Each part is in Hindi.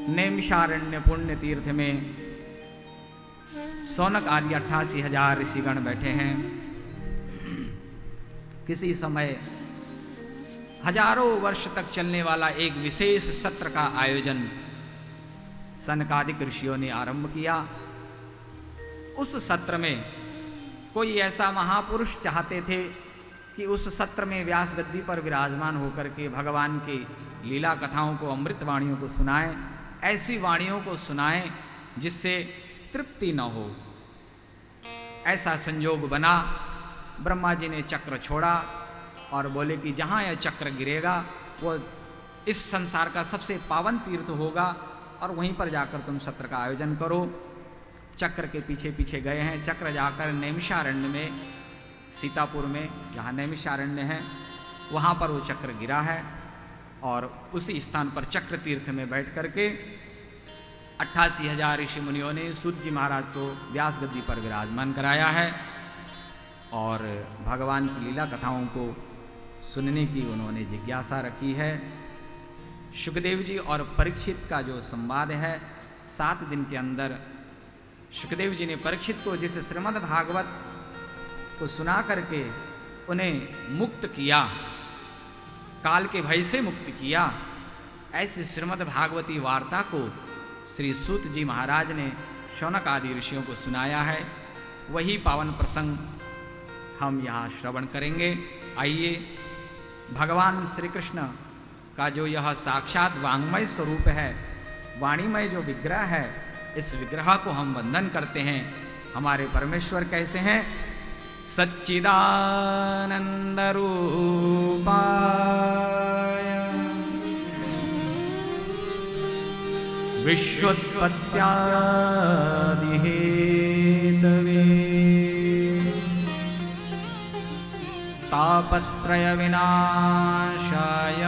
नैमिषारण्य पुण्य तीर्थ में शौनक आदि 88,000 ऋषिगण बैठे हैं। किसी समय हजारों वर्ष तक चलने वाला एक विशेष सत्र का आयोजन सनकादिक ऋषियों ने आरंभ किया। उस सत्र में कोई ऐसा महापुरुष चाहते थे कि उस सत्र में व्यास गद्दी पर विराजमान होकर के भगवान की लीला कथाओं को, अमृत वाणियों को सुनाएं, ऐसी वाणियों को सुनाएं जिससे तृप्ति न हो। ऐसा संयोग बना। ब्रह्मा जी ने चक्र छोड़ा और बोले कि जहाँ यह चक्र गिरेगा वो इस संसार का सबसे पावन तीर्थ होगा और वहीं पर जाकर तुम सत्र का आयोजन करो। चक्र के पीछे पीछे गए हैं। चक्र जाकर नैमिषारण्य में, सीतापुर में जहाँ नैमिषारण्य है, वहाँ पर वो चक्र गिरा है और उसी स्थान पर चक्र तीर्थ में बैठ करके 88,000 ऋषि मुनियों ने सूत जी महाराज को व्यास गद्दी पर विराजमान कराया है और भगवान की लीला कथाओं को सुनने की उन्होंने जिज्ञासा रखी है। शुकदेव जी और परीक्षित का जो संवाद है, 7 दिन के अंदर शुकदेव जी ने परीक्षित को जिस श्रीमद् भागवत को सुना करके उन्हें मुक्त किया, काल के भय से मुक्त किया, ऐसी श्रीमद् भागवती वार्ता को श्री सूत जी महाराज ने शौनक आदि ऋषियों को सुनाया है। वही पावन प्रसंग हम यहाँ श्रवण करेंगे। आइए, भगवान श्री कृष्ण का जो यह साक्षात वांग्मय स्वरूप है, वाणीमय जो विग्रह है, इस विग्रह को हम वंदन करते हैं। हमारे परमेश्वर कैसे हैं? सच्चिदानंद रूपाय विश्वोत्पत्त्यादि हेतवे तापत्रय विनाशाय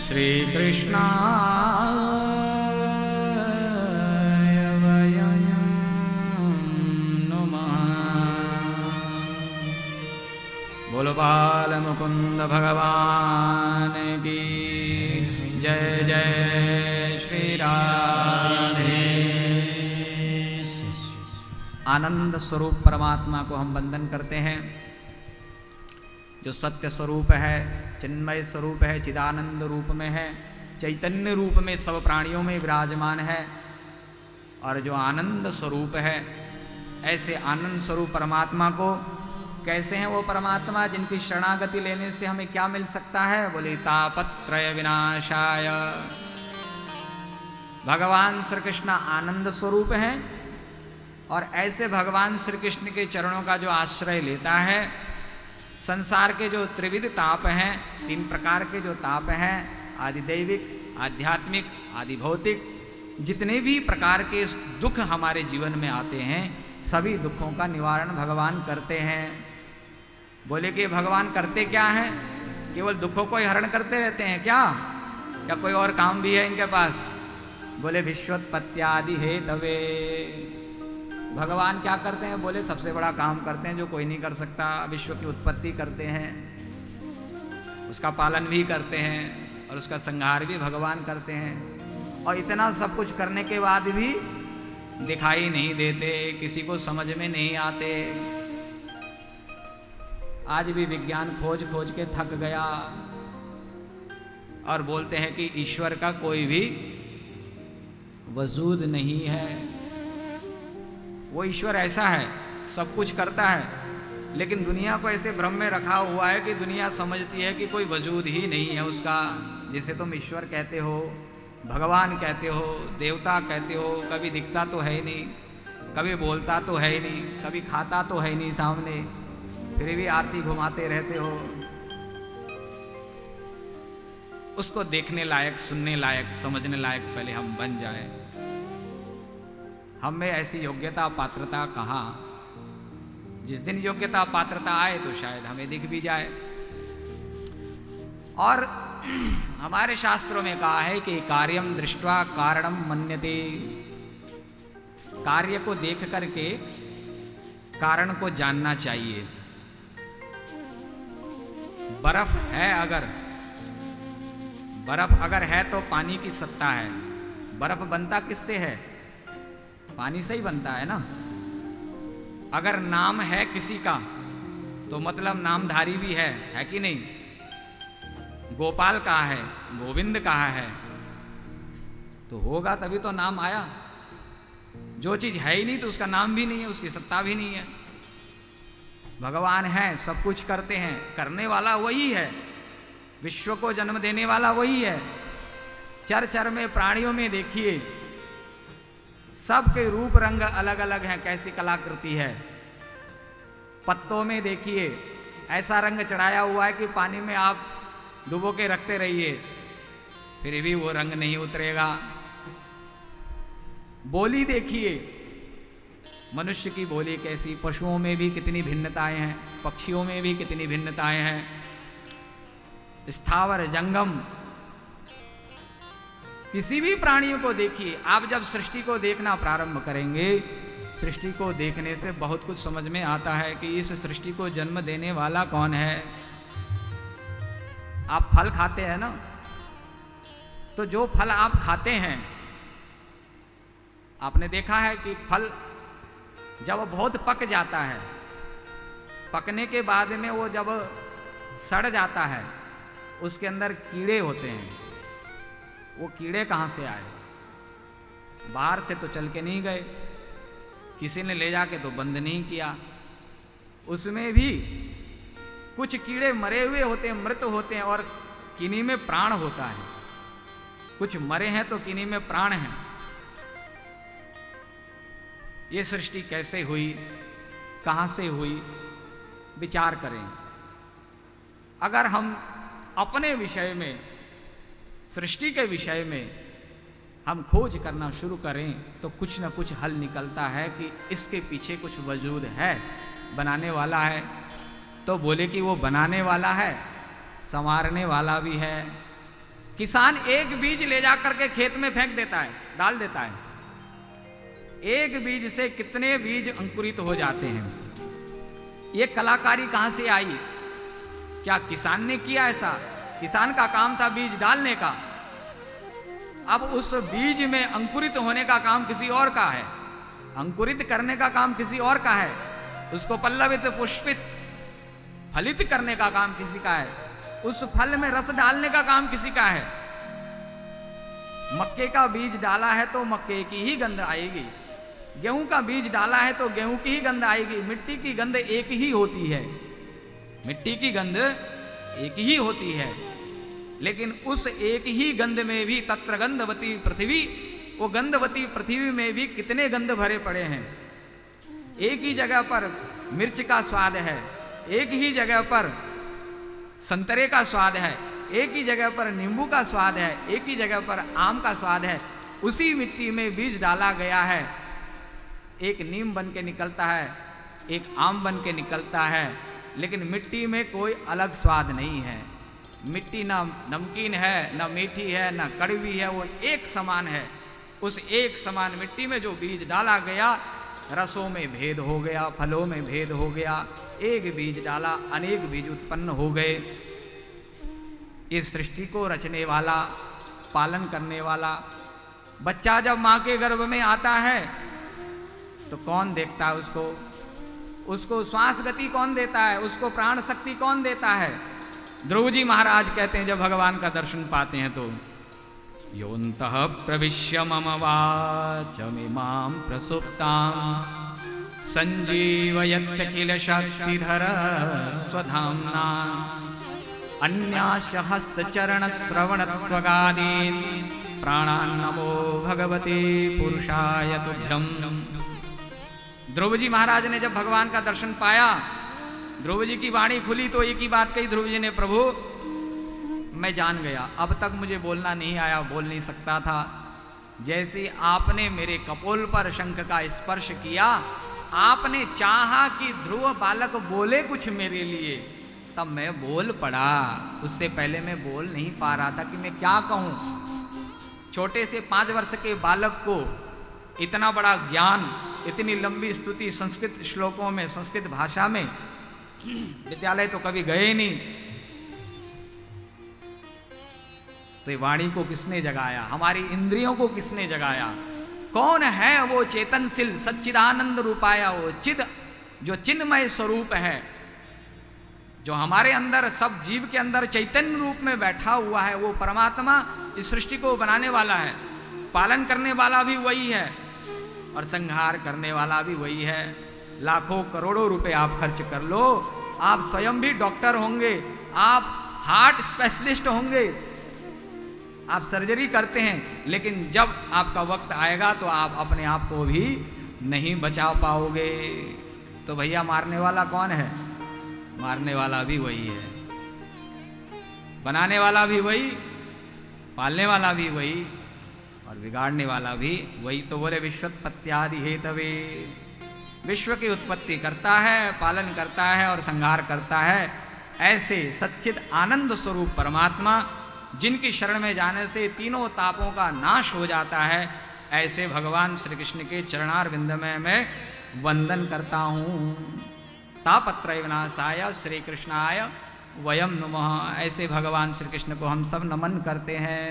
श्री कृष्णाय वयं नमः। बोलो बाल मुकुंद भगवान की जय। जय श्री राधे। आनंद स्वरूप परमात्मा को हम वंदन करते हैं, जो सत्य स्वरूप है, चिन्मय स्वरूप है, चिदानंद रूप में है, चैतन्य रूप में सब प्राणियों में विराजमान है और जो आनंद स्वरूप है। ऐसे आनंद स्वरूप परमात्मा को कैसे हैं वो परमात्मा जिनकी शरणागति लेने से हमें क्या मिल सकता है? बोले तापत्रय विनाशाय। भगवान श्री कृष्ण आनंद स्वरूप हैं और ऐसे भगवान श्री कृष्ण के चरणों का जो आश्रय लेता है, संसार के जो त्रिविध ताप हैं, 3 प्रकार के जो ताप हैं, आदि दैविक, आध्यात्मिक, आदि भौतिक, जितने भी प्रकार के दुख हमारे जीवन में आते हैं, सभी दुखों का निवारण भगवान करते हैं। बोले कि भगवान करते क्या हैं? केवल दुखों को ही हरण करते रहते हैं क्या, या कोई और काम भी है इनके पास? बोले विश्वोत्पत्त्यादि हेतवे। भगवान क्या करते हैं? बोले सबसे बड़ा काम करते हैं जो कोई नहीं कर सकता। विश्व की उत्पत्ति करते हैं, उसका पालन भी करते हैं और उसका संहार भी भगवान करते हैं। और इतना सब कुछ करने के बाद भी दिखाई नहीं देते, किसी को समझ में नहीं आते। आज भी विज्ञान खोज खोज के थक गया और बोलते हैं कि ईश्वर का कोई भी वजूद नहीं है। वो ईश्वर ऐसा है, सब कुछ करता है, लेकिन दुनिया को ऐसे भ्रम में रखा हुआ है कि दुनिया समझती है कि कोई वजूद ही नहीं है उसका। जिसे तुम ईश्वर कहते हो, भगवान कहते हो, देवता कहते हो, कभी दिखता तो है ही नहीं, कभी बोलता तो है ही नहीं, कभी खाता तो है ही नहीं सामने, फिर भी आरती घुमाते रहते हो। उसको देखने लायक, सुनने लायक, समझने लायक पहले हम बन जाए। हम में ऐसी योग्यता पात्रता कहाँ? जिस दिन योग्यता पात्रता आए तो शायद हमें दिख भी जाए। और हमारे शास्त्रों में कहा है कि कार्यम दृष्ट्वा कारणम मन्यते। कार्य को देख करके कारण को जानना चाहिए। बर्फ है अगर, बर्फ अगर है तो पानी की सत्ता है। बर्फ बनता किससे है? पानी से ही बनता है ना। अगर नाम है किसी का तो मतलब नामधारी भी है कि नहीं? गोपाल कहा है, गोविंद कहा है, तो होगा तभी तो नाम आया। जो चीज है ही नहीं तो उसका नाम भी नहीं है, उसकी सत्ता भी नहीं है। भगवान है, सब कुछ करते हैं, करने वाला वही है, विश्व को जन्म देने वाला वही है। चर चर में प्राणियों में देखिए, सबके रूप रंग अलग अलग हैं, कैसी कलाकृति है। पत्तों में देखिए ऐसा रंग चढ़ाया हुआ है कि पानी में आप डुबो के रखते रहिए फिर भी वो रंग नहीं उतरेगा। बोली देखिए, मनुष्य की बोली कैसी, पशुओं में भी कितनी भिन्नताएं हैं, पक्षियों में भी कितनी भिन्नताएं हैं। स्थावर जंगम, किसी भी प्राणियों को देखिए। आप जब सृष्टि को देखना प्रारंभ करेंगे, सृष्टि को देखने से बहुत कुछ समझ में आता है कि इस सृष्टि को जन्म देने वाला कौन है। आप फल खाते हैं ना, तो जो फल आप खाते हैं, आपने देखा है कि फल जब बहुत पक जाता है, पकने के बाद में वो जब सड़ जाता है, उसके अंदर कीड़े होते हैं। वो कीड़े कहाँ से आए? बाहर से तो चल के नहीं गए, किसी ने ले जाके तो बंद नहीं किया। उसमें भी कुछ कीड़े मरे हुए होते हैं, मृत होते हैं, और किन्हीं में प्राण होता है। कुछ मरे हैं तो किन्हीं में प्राण है। ये सृष्टि कैसे हुई, कहां से हुई, विचार करें। अगर हम अपने विषय में, सृष्टि के विषय में हम खोज करना शुरू करें तो कुछ ना कुछ हल निकलता है कि इसके पीछे कुछ वजूद है, बनाने वाला है। तो बोले कि वो बनाने वाला है, संवारने वाला भी है। किसान एक बीज ले जा करके खेत में फेंक देता है, डाल देता है। एक बीज से कितने बीज अंकुरित हो जाते हैं। ये कलाकारी कहां से आई? क्या किसान ने किया ऐसा? किसान का काम था बीज डालने का। अब उस बीज में अंकुरित होने का काम किसी और का है, अंकुरित करने का काम किसी और का है, उसको पल्लवित पुष्पित फलित करने का काम किसी का है, उस फल में रस डालने का काम किसी का है। मक्के का बीज डाला है तो मक्के की ही गंध आएगी, गेहूं का बीज डाला है तो गेहूं की ही गंध आएगी। मिट्टी की गंध एक ही होती है, मिट्टी की गंध एक ही होती है। लेकिन उस एक ही गंध में भी तत्र गंधवती पृथ्वी, वो गंधवती पृथ्वी में भी कितने गंध भरे पड़े हैं। एक ही जगह पर मिर्च का स्वाद है, एक ही जगह पर संतरे का स्वाद है, एक ही जगह पर नींबू का स्वाद है, एक ही जगह पर आम का स्वाद है। उसी मिट्टी में बीज डाला गया है, एक नीम बन के निकलता है, एक आम बन के निकलता है, लेकिन मिट्टी में कोई अलग स्वाद नहीं है। मिट्टी ना नमकीन है, ना मीठी है, ना कड़वी है, वो एक समान है। उस एक समान मिट्टी में जो बीज डाला गया, रसों में भेद हो गया, फलों में भेद हो गया। एक बीज डाला, अनेक बीज उत्पन्न हो गए। इस सृष्टि को रचने वाला, पालन करने वाला, बच्चा जब माँ के गर्भ में आता है तो कौन देखता है उसको? उसको श्वास गति कौन देता है? उसको प्राण शक्ति कौन देता है? ध्रुव जी महाराज कहते हैं जब भगवान का दर्शन पाते हैं तो योऽन्तः प्रविश्य मम वाचमिमां प्रसुप्तां संजीवयत्यखिल शक्तिधर स्वधाम्ना अन्यास्य हस्तचरण श्रवणत्वगादीन् प्राणान् नमो भगवते पुरुषाय तुभ्यम्। ध्रुव जी महाराज ने जब भगवान का दर्शन पाया, ध्रुव जी की वाणी खुली तो एक ही बात कही ध्रुव जी ने, प्रभु मैं जान गया, अब तक मुझे बोलना नहीं आया, बोल नहीं सकता था। जैसे आपने मेरे कपोल पर शंख का स्पर्श किया, आपने चाहा कि ध्रुव बालक बोले कुछ मेरे लिए, तब मैं बोल पड़ा। उससे पहले मैं बोल नहीं पा रहा था कि मैं क्या कहूं। छोटे से 5 वर्ष के बालक को इतना बड़ा ज्ञान, इतनी लंबी स्तुति संस्कृत श्लोकों में, संस्कृत भाषा में, विद्यालय तो कभी गए नहीं, तो ये वाणी को किसने जगाया, हमारी इंद्रियों को किसने जगाया? कौन है वो चेतनशील सच्चिदानंद रूपाया, वो चिद जो चिन्मय स्वरूप है, जो हमारे अंदर सब जीव के अंदर चैतन्य रूप में बैठा हुआ है। वो परमात्मा इस सृष्टि को बनाने वाला है, पालन करने वाला भी वही है और संहार करने वाला भी वही है। लाखों करोड़ों रुपए आप खर्च कर लो, आप स्वयं भी डॉक्टर होंगे, आप हार्ट स्पेशलिस्ट होंगे, आप सर्जरी करते हैं, लेकिन जब आपका वक्त आएगा तो आप अपने आप को भी नहीं बचा पाओगे। तो भैया मारने वाला कौन है? मारने वाला भी वही है, बनाने वाला भी वही, पालने वाला भी वही और बिगाड़ने वाला भी वही। तो बोले विश्वोत्पत्त्यादि हेतवे, विश्व की उत्पत्ति करता है, पालन करता है और संहार करता है। ऐसे सच्चिद आनंद स्वरूप परमात्मा, जिनकी शरण में जाने से तीनों तापों का नाश हो जाता है, ऐसे भगवान श्री कृष्ण के चरणारविंद में मैं वंदन करता हूँ। तापत्रय विनाशाय श्री कृष्णाय वयम नुमः। ऐसे भगवान श्री कृष्ण को हम सब नमन करते हैं।